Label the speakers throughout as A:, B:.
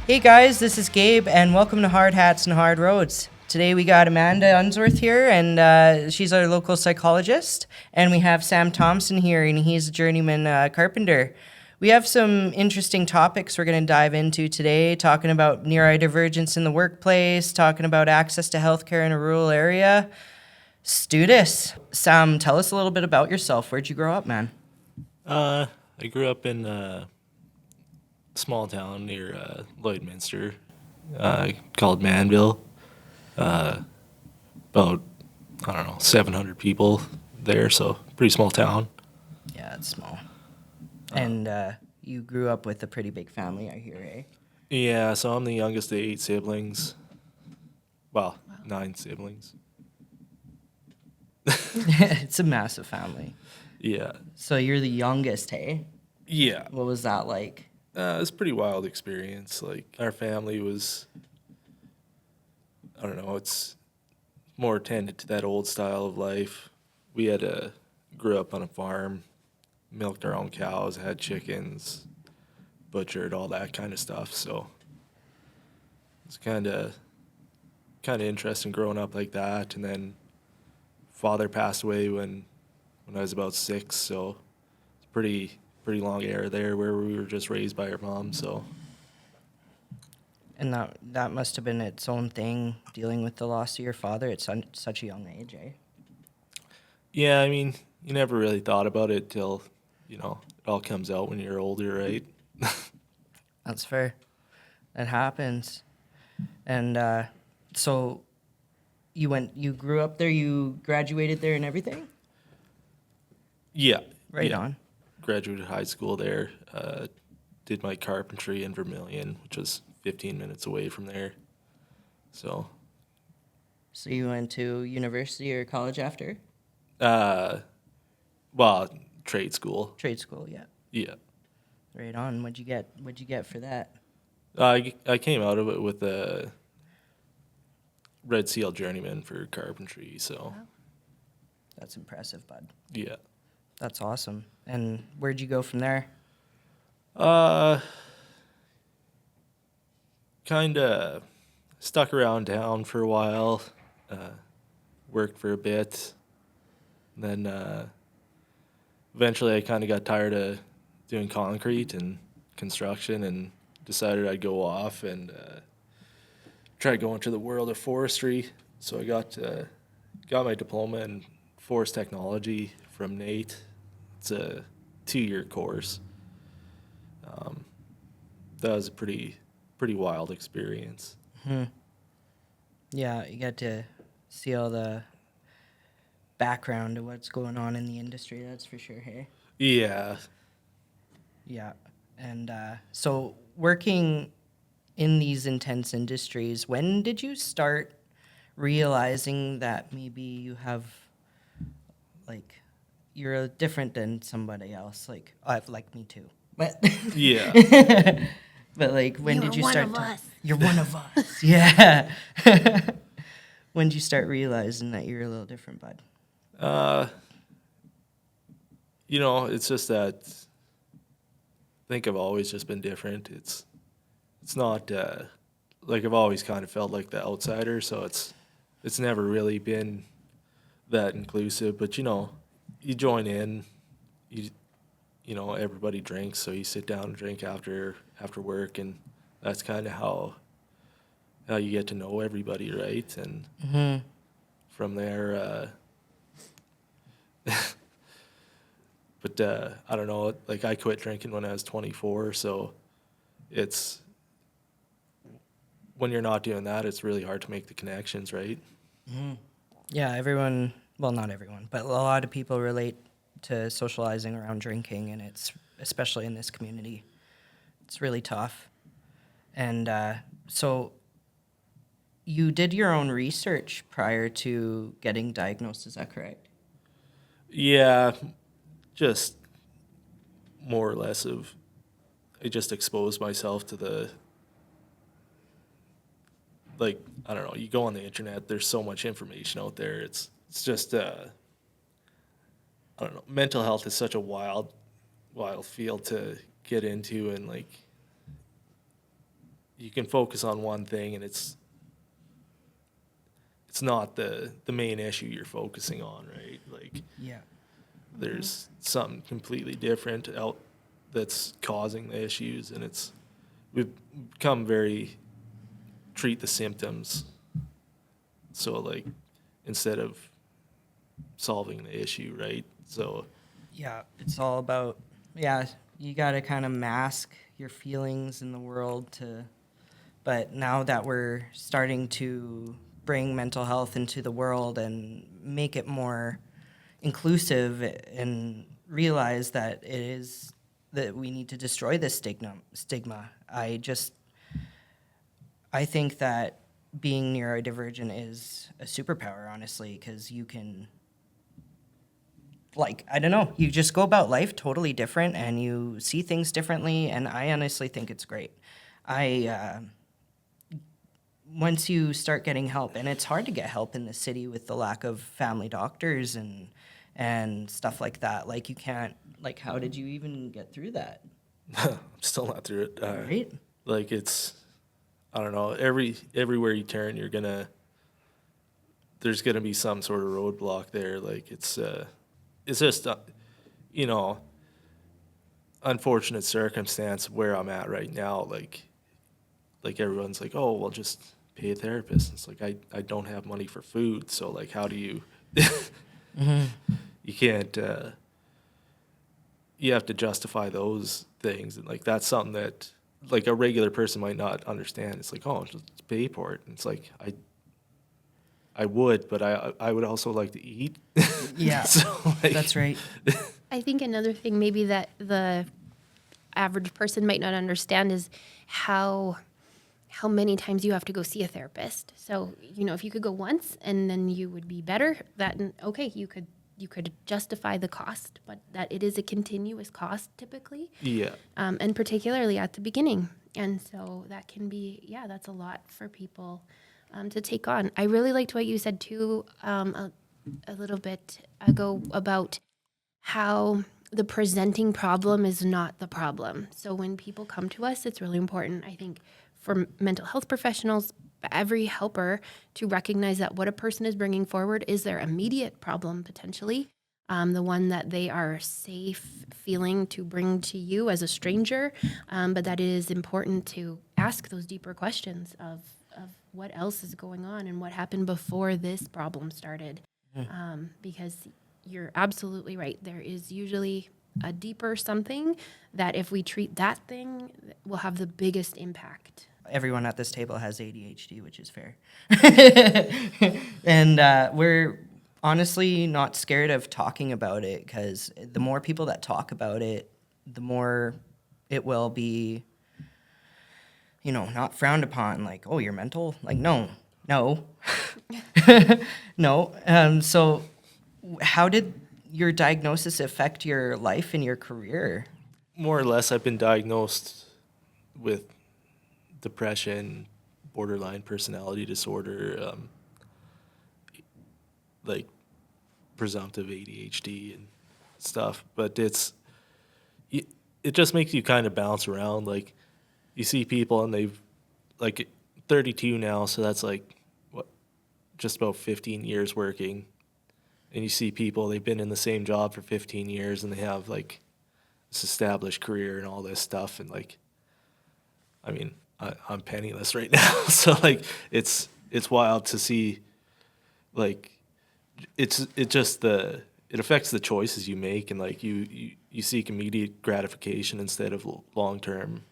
A: Hey guys, this is Gabe, and welcome to Hard Hats and Hard Roads. Today we got Amanda Unsworth here, and she's our local psychologist. And we have Sam Thompson here, and he's a journeyman carpenter. We have some interesting topics we're going to dive into today, talking about neurodivergence in the workplace, talking about access to healthcare in a rural area. Let's do this. Sam, tell us a little bit about yourself. Where'd you grow up, man?
B: I grew up in a small town near Lloydminster called Manville. About, I don't know, 700 people there, so pretty small town.
A: Yeah, it's small. And you grew up with a pretty big family, I hear, eh?
B: Yeah, so I'm the youngest of 8 siblings. Well, 9 siblings.
A: It's a massive family.
B: Yeah.
A: So you're the youngest, hey?
B: Yeah.
A: What was that like?
B: It's a pretty wild experience. Like, our family was, I don't know, it's more tended to that old style of life. We grew up on a farm, milked our own cows, had chickens, butchered, all that kind of stuff. So it's kind of interesting growing up like that. And then father passed away when I was about 6, so it's pretty long era there where we were just raised by our mom. So
A: And that must have been its own thing, dealing with the loss of your father at such a young age, eh?
B: yeah, I mean, you never really thought about it till it all comes out when you're older, right?
A: That's fair. That happens. And so you grew up there, you graduated there and everything?
B: Yeah.
A: Right
B: yeah.
A: on.
B: Graduated high school there. Did my carpentry in Vermilion, which was 15 minutes away from there. So,
A: So you went to university or college after?
B: well, trade school.
A: Trade school, yeah.
B: Yeah.
A: Right on. What'd you get for that?
B: I came out of it with a Red Seal journeyman for carpentry. So,
A: That's impressive, bud.
B: yeah.
A: That's awesome. And where'd you go from there?
B: Kind of stuck around town for a while. Worked for a bit. Then eventually I kind of got tired of doing concrete and construction and decided I'd go off and try going to the world of forestry. So I got my diploma in forest technology from Nate. It's a 2-year course. That was a pretty wild experience.
A: Yeah, you got to see all the background of what's going on in the industry, that's for sure, hey?
B: Yeah.
A: Yeah. And so working in these intense industries, when did you start realizing that maybe you have, like, you're different than somebody else? Like me too. But
B: Yeah.
A: but like, when did you
C: You're
A: start?
C: one of us.
A: You're one of us. Yeah. When did you start realizing that you're a little different, bud?
B: It's just that I think I've always just been different. It's not like I've always kind of felt like the outsider, so it's never really been that inclusive. But you join in, everybody drinks, so you sit down and drink after work, and that's kind of how you get to know everybody, right? And from there, but I don't know, like I quit drinking when I was 24, so it's when you're not doing that, it's really hard to make the connections, right?
A: Yeah, everyone, well, not everyone, but a lot of people relate to socializing around drinking, and it's, especially in this community, it's really tough. And so you did your own research prior to getting diagnosed, is that correct?
B: Yeah, just more or less I just exposed myself to I don't know, you go on the internet, there's so much information out there. It's just I don't know, mental health is such a wild field to get into, and like you can focus on one thing, and it's not the main issue you're focusing on, right? Like,
A: Yeah.
B: there's something completely different out that's causing the issues, and we've become very treat the symptoms. So, like, instead of solving the issue, right? So
A: Yeah, it's all about, yeah, you got to kind of mask your feelings in the world but now that we're starting to bring mental health into the world and make it more inclusive and realize that that we need to destroy this stigma. I think that being neurodivergent is a superpower, honestly, because you can, like, I don't know, you just go about life totally different and you see things differently, and I honestly think it's great. Once you start getting help, and it's hard to get help in the city with the lack of family doctors and stuff like that. Like, you can't, like, how did you even get through that?
B: I'm still not through it.
A: Right?
B: Like, I don't know, everywhere you turn, there's gonna be some sort of roadblock there. Like, it's just, you know, unfortunate circumstance where I'm at right now. Like everyone's like, oh, well, just pay a therapist. It's like, I don't have money for food, so, like, how do you? You can't. You have to justify those things, and, like, that's something that, like, a regular person might not understand. It's like, oh, just pay for it. And it's like, I would, but I would also like to eat.
A: Yeah,
B: So, like,
A: that's right.
C: I think another thing maybe that the average person might not understand is how many times you have to go see a therapist. So, if you could go once and then you would be better, okay, you could justify the cost, but that it is a continuous cost typically.
B: Yeah.
C: And particularly at the beginning. And so that can be, that's a lot for people to take on. I really liked what you said too a little bit ago about how the presenting problem is not the problem. So when people come to us, it's really important, I think, for mental health professionals, every helper, to recognize that what a person is bringing forward is their immediate problem, potentially, the one that they are safe feeling to bring to you as a stranger, but that it is important to ask those deeper questions of what else is going on and what happened before this problem started. Because you're absolutely right. There is usually a deeper something that if we treat that thing will have the biggest impact.
A: Everyone at this table has ADHD, which is fair. And we're honestly not scared of talking about it, because the more people that talk about it, the more it will be, not frowned upon. Like, oh, you're mental? Like, no. No. So how did your diagnosis affect your life and your career?
B: More or less, I've been diagnosed with depression, borderline personality disorder, like presumptive ADHD and stuff. But it just makes you kind of bounce around. Like, you see people and they've, like, 32 now, so that's like, what, just about 15 years working. And you see people, they've been in the same job for 15 years and they have, like, this established career and all this stuff. And, like, I mean, I'm penniless right now. So, like, it's wild to see, like, it affects the choices you make, and, like, you seek immediate gratification instead of long-term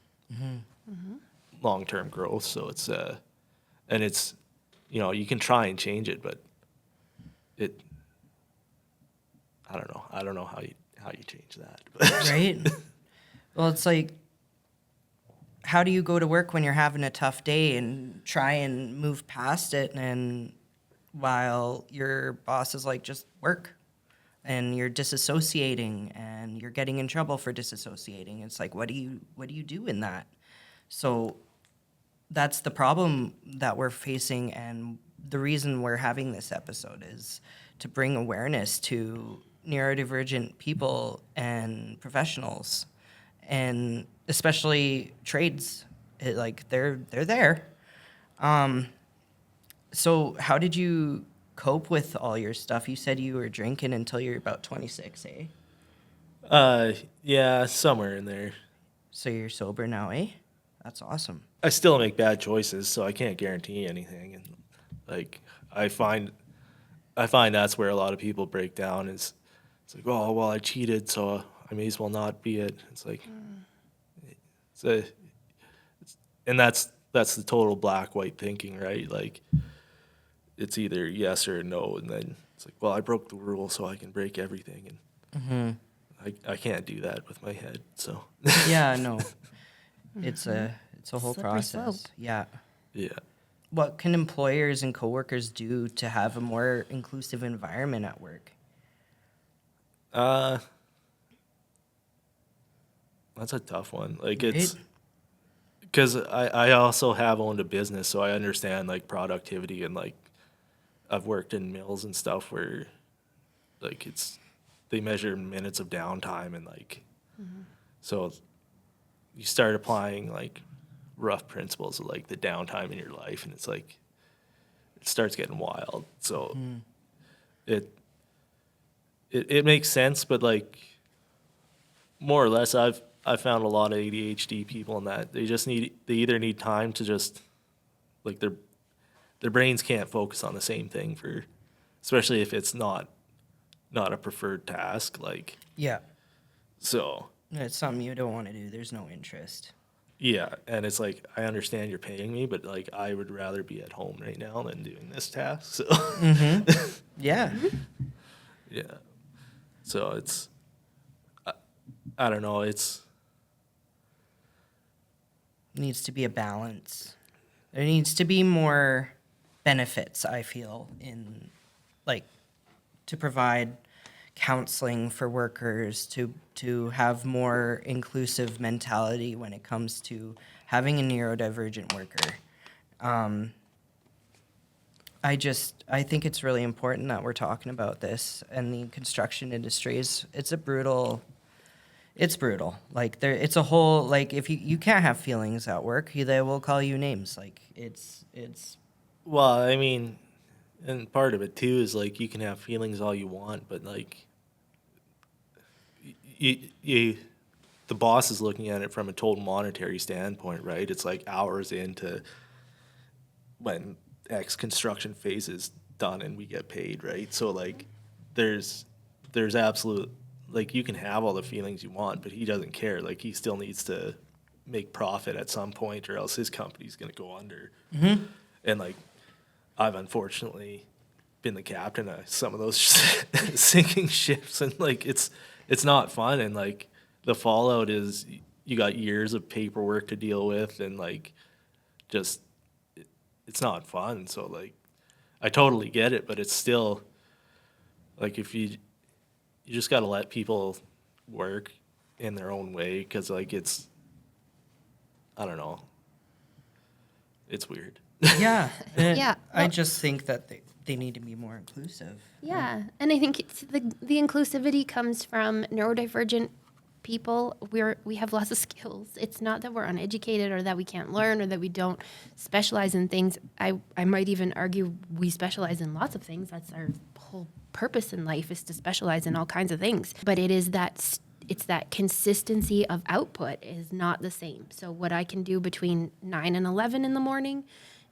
B: growth. So it's and it's, you can try and change it, but I don't know how you change that.
A: Right? Well, it's like, how do you go to work when you're having a tough day and try and move past it, and while your boss is like, just work, and you're disassociating and you're getting in trouble for disassociating? It's like, what do you do in that? So that's the problem that we're facing, and the reason we're having this episode is to bring awareness to neurodivergent people and professionals, and especially trades like they're there. So how did you cope with all your stuff? You said you were drinking until you're about 26, eh?
B: Yeah, somewhere in there.
A: So you're sober now, eh? That's awesome.
B: I still make bad choices, so I can't guarantee anything. And like I find that's where a lot of people break down. Is it's like, oh well, I cheated, so I may as well not be it. It's like, and that's the total black white thinking, right? Like it's either yes or no, and then it's like, well, I broke the rule, so I can break everything, and I can't do that with my head. So
A: Yeah, no. It's a whole
C: Slippery
A: process.
C: slope.
A: Yeah.
B: yeah.
A: What can employers and coworkers do to have a more inclusive environment at work?
B: That's a tough one. Like
A: Right?
B: it's because I also have owned a business, so I understand like productivity and like I've worked in mills and stuff where like they measure minutes of downtime and like so you start applying like rough principles of like the downtime in your life, and it's like it starts getting wild. So it makes sense, but like more or less I've found a lot of ADHD people in that they either need time to just like their brains can't focus on the same thing for, especially if it's not a preferred task, like
A: Yeah.
B: so
A: It's something you don't want to do. There's no interest.
B: yeah. And it's like I understand you're paying me, but like I would rather be at home right now than doing this task. So
A: Yeah.
B: yeah, so I don't know, it's
A: Needs to be a balance. There needs to be more benefits, I feel, in like to provide counseling for workers, to have more inclusive mentality when it comes to having a neurodivergent worker. I think it's really important that we're talking about this, and the construction industry it's brutal. Like it's a whole, like if you can't have feelings at work, they will call you names. Like it's
B: well, I mean, and part of it too is like you can have feelings all you want, but like you the boss is looking at it from a total monetary standpoint, right? It's like hours into when X construction phase is done and we get paid, right? So like there's absolute, like you can have all the feelings you want, but he doesn't care. Like he still needs to make profit at some point or else his company's going to go under. And like I've unfortunately been the captain of some of those sinking ships, and like it's not fun, and like the fallout is you got years of paperwork to deal with, and like just it's not fun. So like I totally get it, but it's still like if you just got to let people work in their own way, because like it's I don't know, it's weird.
A: yeah.
C: Yeah,
A: I
C: well-
A: just think that they need to be more inclusive.
C: Yeah, and I think it's the inclusivity comes from neurodivergent people. We have lots of skills. It's not that we're uneducated or that we can't learn or that we don't specialize in things. I might even argue we specialize in lots of things. That's our whole purpose in life, is to specialize in all kinds of things. But it's that consistency of output is not the same. So what I can do between 9 and 11 in the morning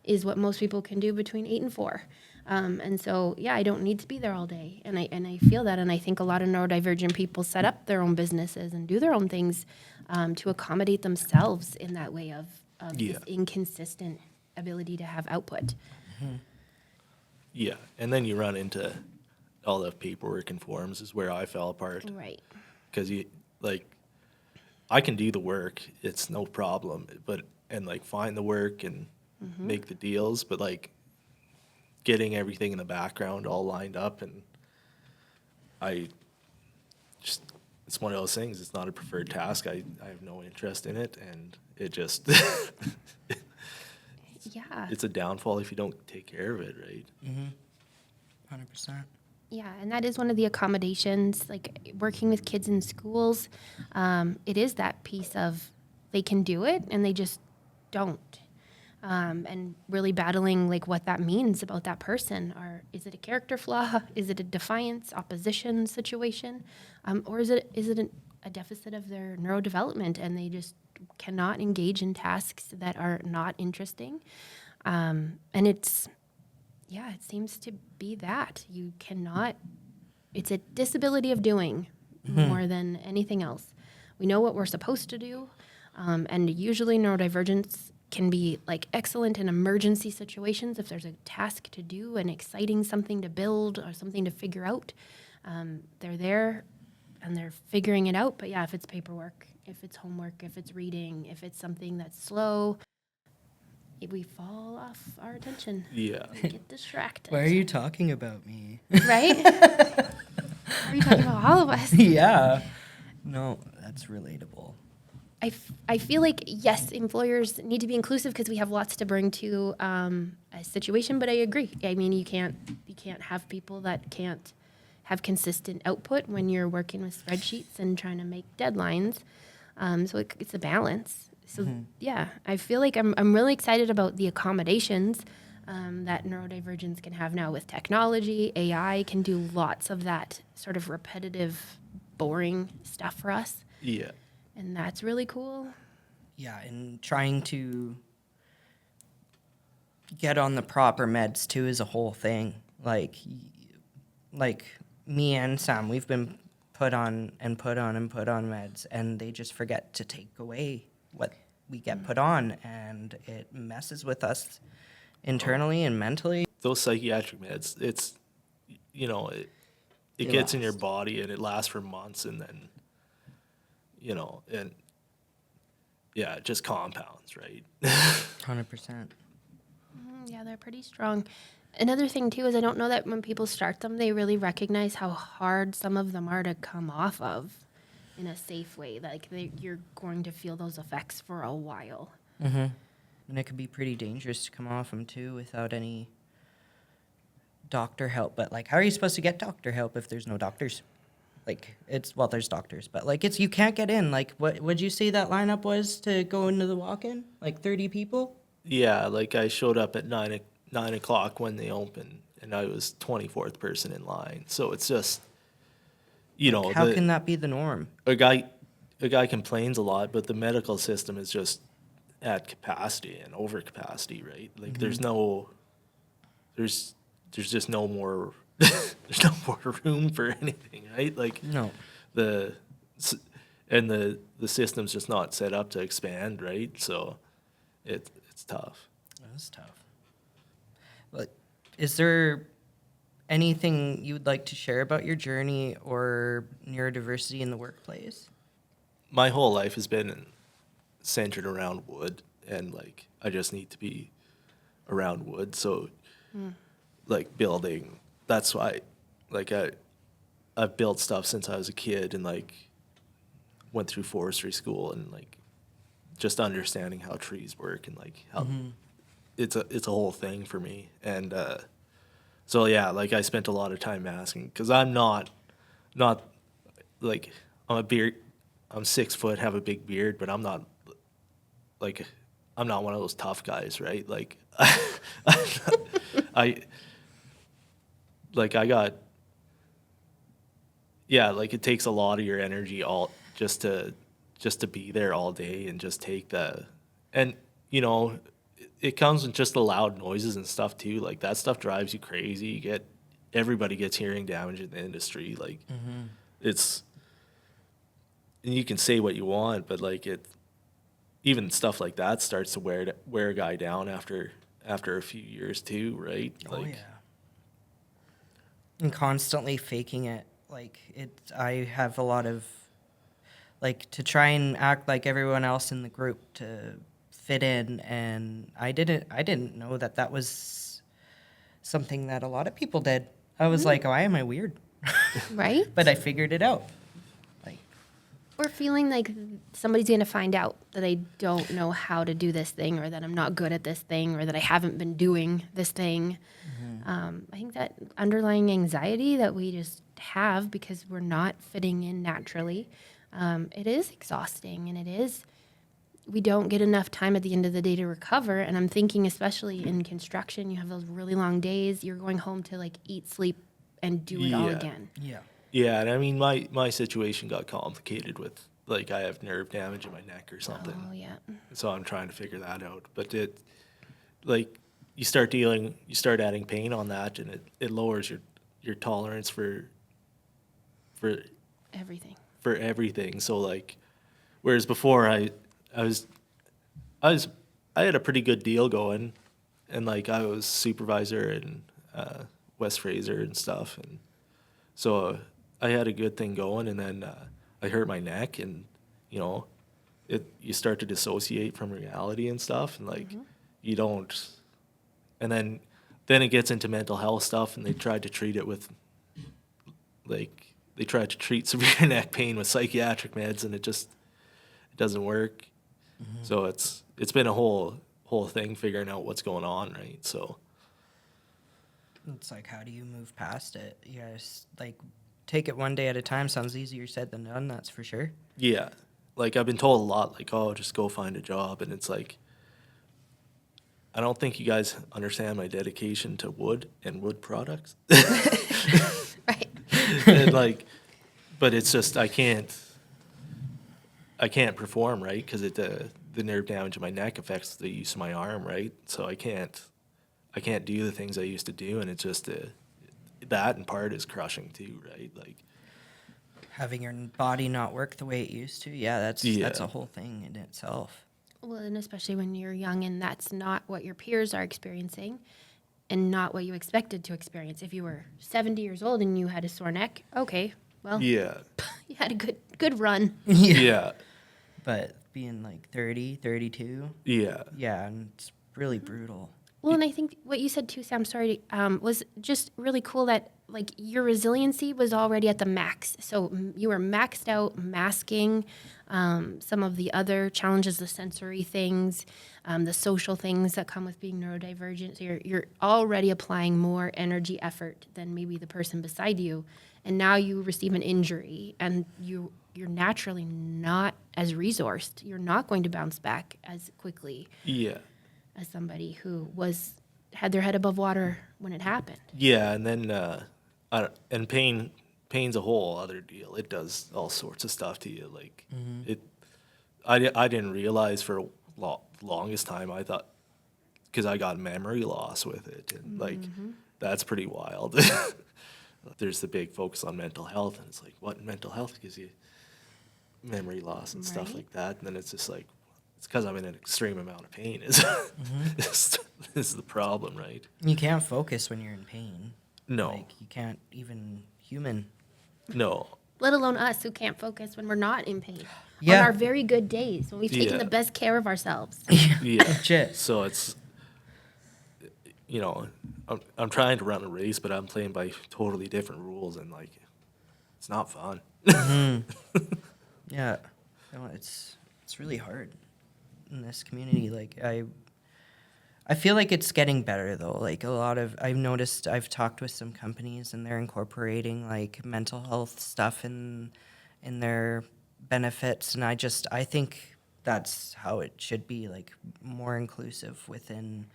C: is what most people can do between 8 and 4. And so, yeah, I don't need to be there all day. And I feel that. And I think a lot of neurodivergent people set up their own businesses and do their own things to accommodate themselves in that way of
B: Yeah.
C: this inconsistent ability to have output.
B: Yeah, and then you run into all the paperwork and forms is where I fell apart.
C: Right.
B: Because I can do the work, it's no problem, and like find the work and make the deals, but like getting everything in the background all lined up, and it's one of those things. It's not a preferred task. I have no interest in it, and it just
C: Yeah.
B: it's a downfall if you don't take care of it, right?
A: 100%.
C: Yeah, and that is one of the accommodations, like working with kids in schools. It is that piece of they can do it, and they just don't. And really battling like what that means about that person. Or is it a character flaw? Is it a defiance, opposition situation? Or is it a deficit of their neurodevelopment and they just cannot engage in tasks that are not interesting? And it seems to be that you cannot, it's a disability of doing more than anything else. We know what we're supposed to do. And usually neurodivergence can be like excellent in emergency situations if there's a task to do, an exciting something to build or something to figure out. They're there and they're figuring it out. But yeah, if it's paperwork, if it's homework, if it's reading, if it's something that's slow, we fall off our attention.
B: Yeah.
C: We get distracted.
A: Why are you talking about me?
C: Right? Are you talking about all of us?
A: Yeah. No, that's relatable.
C: I feel like, yes, employers need to be inclusive because we have lots to bring to a situation, but I agree. I mean, you can't have people that can't have consistent output when you're working with spreadsheets and trying to make deadlines. So it's a balance. So yeah, I feel like I'm really excited about the accommodations that neurodivergence can have now with technology. AI can do lots of that sort of repetitive, boring stuff for us.
B: Yeah.
C: And that's really cool.
A: Yeah, and trying to get on the proper meds too is a whole thing. Like me and Sam, we've been put on meds, and they just forget to take away what we get put on, and it messes with us internally and mentally.
B: Those psychiatric meds, it's, it
A: They
B: gets in your
A: last.
B: body and it lasts for months, and then, and yeah, it just compounds, right?
A: 100%.
C: Yeah, they're pretty strong. Another thing, too, is I don't know that when people start them, they really recognize how hard some of them are to come off of in a safe way. Like, you're going to feel those effects for a while.
A: Mm-hmm. And it could be pretty dangerous to come off them, too, without any doctor help. But, like, how are you supposed to get doctor help if there's no doctors? Like, there's doctors, but, like, you can't get in. Like, what would you say that lineup was to go into the walk-in? Like, 30 people?
B: Yeah, like I showed up at 9 o'clock when they opened, and I was 24th person in line. So it's just,
A: How can that be the norm?
B: a guy complains a lot, but the medical system is just at capacity and over capacity, right? Like there's just no more there's no more room for anything, right? Like
A: No.
B: the system's just not set up to expand, right? So it's tough.
A: That's tough. But is there anything you would like to share about your journey or neurodiversity in the workplace?
B: My whole life has been centered around wood, and like I just need to be around wood. So like building, that's why like I've built stuff since I was a kid, and like went through forestry school, and like just understanding how trees work, and like how it's a whole thing for me. And so yeah, like I spent a lot of time masking, because I'm not like I'm 6 foot, have a big beard, but I'm not one of those tough guys, right? Like it takes a lot of your energy all just to be there all day, and just take it comes with just the loud noises and stuff too. Like that stuff drives you crazy. Everybody gets hearing damage in the industry. Like and you can say what you want, but like even stuff like that starts to wear a guy down after a few years too, right?
A: Oh, yeah. And constantly faking it. I have a lot of, to try and act like everyone else in the group to fit in, and I didn't know that was something that a lot of people did. I was like, why am I weird?
C: Right?
A: But I figured it out.
C: Or feeling like somebody's going to find out that I don't know how to do this thing, or that I'm not good at this thing, or that I haven't been doing this thing. I think that underlying anxiety that we just have because we're not fitting in naturally, it is exhausting, and we don't get enough time at the end of the day to recover. And I'm thinking, especially in construction, you have those really long days. You're going home to like eat, sleep, and do it all
B: Yeah.
C: again.
A: Yeah.
B: Yeah, and I mean, my situation got complicated with, like, I have nerve damage in my neck or something.
C: Oh, yeah.
B: So I'm trying to figure that out. But like, you start adding pain on that, and it lowers your tolerance for
C: Everything.
B: everything. So, like, whereas before I had a pretty good deal going, and like I was supervisor in West Fraser and stuff, and so I had a good thing going, and then I hurt my neck, and you know, you start to dissociate from reality and stuff, and like you don't, and then it gets into mental health stuff, and they tried to treat it with they tried to treat severe neck pain with psychiatric meds, and it doesn't work. So it's been a whole thing figuring out what's going on, right? So
A: It's like, how do you move past it? You guys, like, take it one day at a time. Sounds easier said than done, that's for sure.
B: yeah, like I've been told a lot, like, oh, just go find a job, and it's like, I don't think you guys understand my dedication to wood and wood products.
C: Right.
B: And like, but it's just I can't perform, right, because the nerve damage in my neck affects the use of my arm, right? So I can't do the things I used to do, and it's just that in part is crushing too, right? Like
A: Having your body not work the way it used to, that's a whole thing in itself.
C: Well, and especially when you're young and that's not what your peers are experiencing and not what you expected to experience. If you were 70 years old and you had a sore neck, okay, well,
B: yeah,
C: you had a good run.
B: yeah,
A: But being like 30, 32,
B: yeah,
A: and it's really brutal.
C: Well, and I think what you said too, Sam, sorry, was just really cool that like your resiliency was already at the max. So you were maxed out, masking some of the other challenges, the sensory things, the social things that come with being neurodivergent. So you're already applying more energy, effort than maybe the person beside you, and now you receive an injury, and you're naturally not as resourced. You're not going to bounce back as quickly.
B: yeah.
C: As somebody who had their head above water when it happened.
B: Yeah, and then and pain's a whole other deal. It does all sorts of stuff to you. Like I didn't realize for longest time. I thought because I got memory loss with it, and like that's pretty wild. There's the big focus on mental health, and it's like what mental health gives you memory loss and stuff
C: Right.
B: like that, and then it's just like. It's because I'm in an extreme amount of pain is the problem, right?
A: You can't focus when you're in pain.
B: No.
A: Like, you can't even human.
B: No.
C: Let alone us who can't focus when we're not in pain.
A: Yeah.
C: On our very good days, when we've taken
B: Yeah.
C: the best care of ourselves.
B: Yeah.
A: Legit.
B: So it's, I'm trying to run a race, but I'm playing by totally different rules, and like, it's not fun.
A: Yeah. No, it's really hard in this community. Like I feel like it's getting better though. Like I've noticed I've talked with some companies and they're incorporating like mental health stuff in their benefits, and I think that's how it should be, like more inclusive within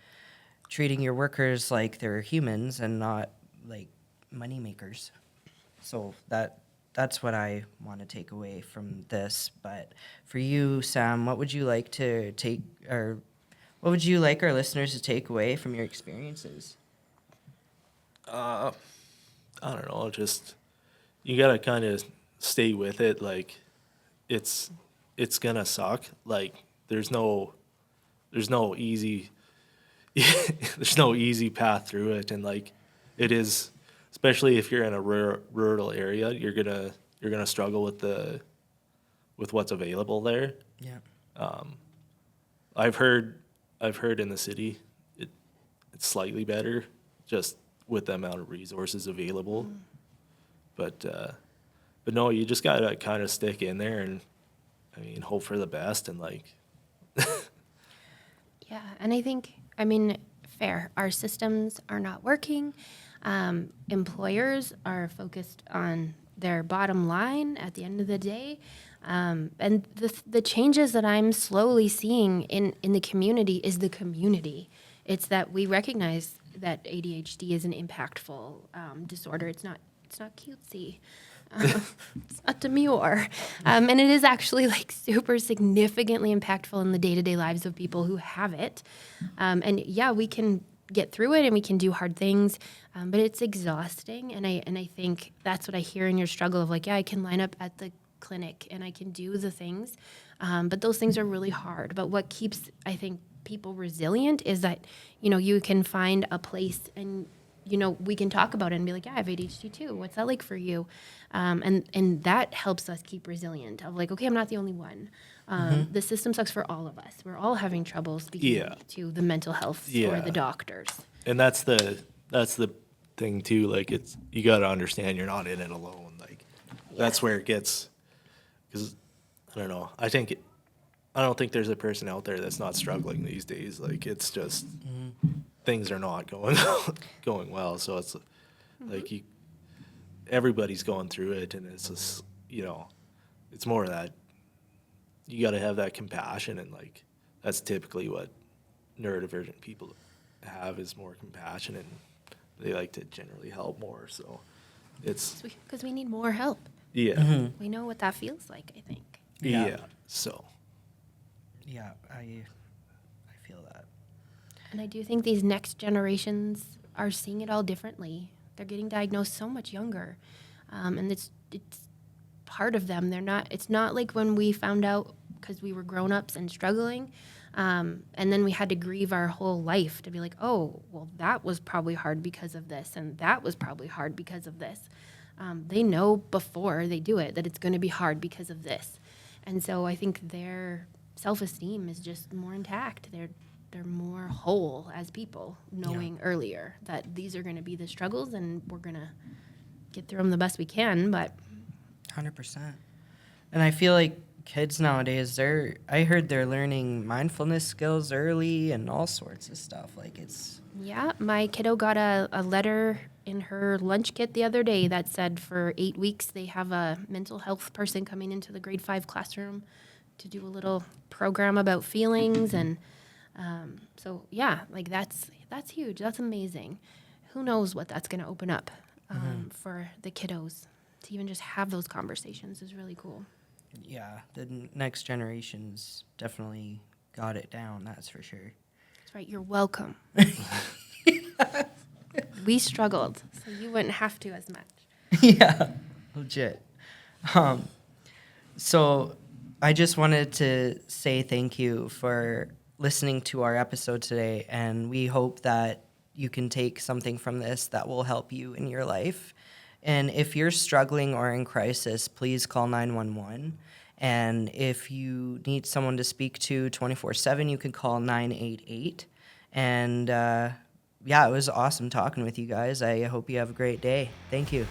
A: treating your workers like they're humans and not like money makers. So that's what I want to take away from this. But for you, Sam, what would you like to take, or what would you like our listeners to take away from your experiences?
B: I don't know. Just you gotta kind of stay with it. Like, it's gonna suck. Like, there's no easy there's no easy path through it, and like it is. Especially if you're in a rural area, you're gonna struggle with what's available there.
A: Yeah.
B: I've heard in the city it's slightly better, just with the amount of resources available. But no, you just gotta kind of stick in there and hope for the best, and like.
C: Yeah, and I think, fair. Our systems are not working. Employers are focused on their bottom line at the end of the day. And the changes that I'm slowly seeing in the community is the community. It's that we recognize that ADHD is an impactful disorder. It's not cutesy. It's not demure. And it is actually like super significantly impactful in the day-to-day lives of people who have it. And yeah, we can get through it and we can do hard things, but it's exhausting. And I think that's what I hear in your struggle of like, yeah, I can line up at the clinic and I can do the things, but those things are really hard. But what keeps, I think, people resilient is that, you know, you can find a place and, you know, we can talk about it and be like, yeah, I have ADHD too. What's that like for you? And that helps us keep resilient of like, okay, I'm not the only one. The system sucks for all of us. We're all having trouble speaking to the mental health or the doctors.
B: And that's the thing too. Like, it's, you got to understand you're not in it alone. Like, that's where it gets, because I don't know. I don't think there's a person out there that's not struggling these days. Like, it's just things are not going well. So it's like everybody's going through it, and it's just, you know, it's more of that. You got to have that compassion, and like that's typically what neurodivergent people have, is more compassion, and they like to generally help more. So it's
C: because we need more help.
B: Yeah.
C: We know what that feels like, I think.
B: Yeah. So.
A: Yeah, I feel that.
C: And I do think these next generations are seeing it all differently. They're getting diagnosed so much younger, and it's part of them. It's not like when we found out because we were grown-ups and struggling, and then we had to grieve our whole life to be like, oh, well, that was probably hard because of this, and that was probably hard because of this. They know before they do it that it's going to be hard because of this. And so I think their self-esteem is just more intact. They're more whole as people, knowing earlier that these are going to be the struggles and we're going to get through them the best we can. But
A: 100%. And I feel like kids nowadays, I heard they're learning mindfulness skills early and all sorts of stuff. Like, it's...
C: Yeah, my kiddo got a letter in her lunch kit the other day that said for 8 weeks they have a mental health person coming into the grade 5 classroom to do a little program about feelings. And so, yeah, like that's huge. That's amazing. Who knows what that's going to open up for the kiddos to even just have those conversations is really cool.
A: Yeah, the next generation's definitely got it down, that's for sure.
C: That's right. You're welcome. We struggled, so you wouldn't have to as much.
A: Yeah, legit. So I just wanted to say thank you for listening to our episode today, and we hope that you can take something from this that will help you in your life. And if you're struggling or in crisis, please call 911. And if you need someone to speak to 24/7, you can call 988. And yeah, it was awesome talking with you guys. I hope you have a great day. Thank you.